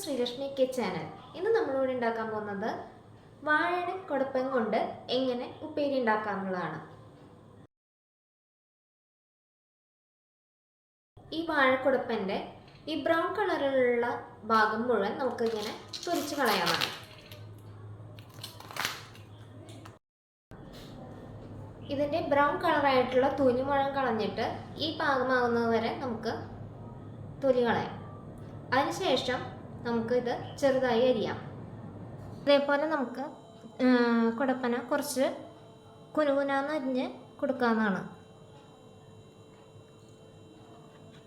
Sreelakshmi K channel. ഇന്ന് നമ്മളിവിടെ ഉണ്ടാക്കാൻ പോകുന്നത് വാഴയുടെ കുടപ്പൻ കൊണ്ട് എങ്ങനെ ഉപ്പേരി ഉണ്ടാക്കാന്നുള്ളതാണ്. ഈ വാഴക്കുടപ്പൻ്റെ ഈ ബ്രൗൺ കളറിലുള്ള ഭാഗം മുഴുവൻ നമുക്കിങ്ങനെ പൊരിച്ച് കളയാനാണ്. ഇതിൻ്റെ ബ്രൗൺ കളറായിട്ടുള്ള തൊലി മുഴുവൻ കളഞ്ഞിട്ട് ഈ പാകമാകുന്നത് വരെ നമുക്ക് തൊലി കളയാം. അതിനുശേഷം നമുക്കിത് ചെറുതായി അരിയാം. അതേപോലെ നമുക്ക് കുടപ്പന കുറച്ച് കുനുകുനാന്ന് അരിഞ്ഞ് കൊടുക്കാവുന്നതാണ്.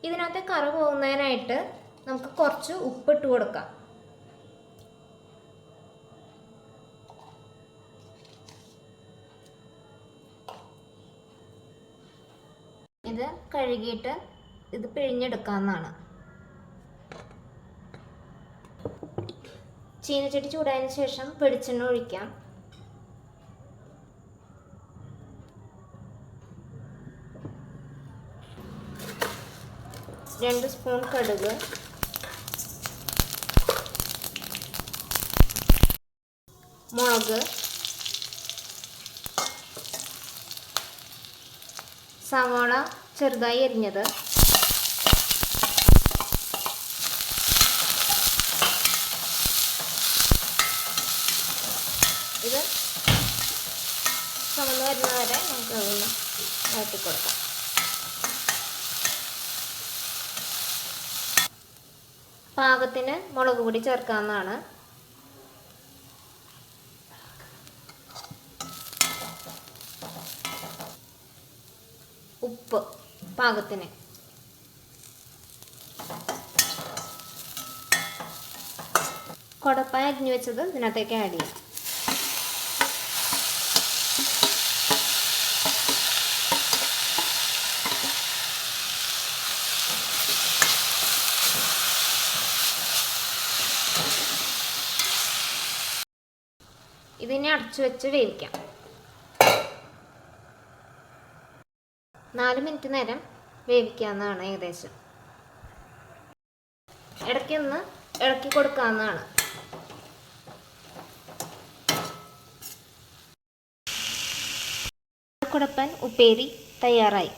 ഇതിനകത്ത് കറ പോകുന്നതിനായിട്ട് നമുക്ക് കുറച്ച് ഉപ്പിട്ട് കൊടുക്കാം. ഇത് കഴുകിയിട്ട് ഇത് പിഴിഞ്ഞെടുക്കാവുന്നതാണ്. ചീനച്ചട്ടി ചൂടായതിനു ശേഷം വെളിച്ചെണ്ണ ഒഴിക്കാം. രണ്ട് സ്പൂൺ കടുക്, മുളക്, സവാള ചെറുതായി അരിഞ്ഞത്, ഇത് ചുമന്ന് വരുന്നവരെ നമുക്ക് അതൊന്ന് വഴറ്റി കൊടുക്കാം. പാകത്തിന് മുളക് പൊടി ചേർക്കാവുന്നതാണ്. ഉപ്പ് പാകത്തിന്. കുടപ്പൻ അരിഞ്ഞു വെച്ചത് ഇതിനകത്തേക്ക് ആഡ് ചെയ്യാം. ഇതിനെ അടച്ചു വെച്ച് വേവിക്കാം. 4 മിനിറ്റ് നേരം വേവിക്കാവുന്നതാണ്. ഏകദേശം ഇടയ്ക്കൊന്ന് ഇളക്കി കൊടുക്കാവുന്നതാണ്. കുടപ്പൻ ഉപ്പേരി തയ്യാറായി.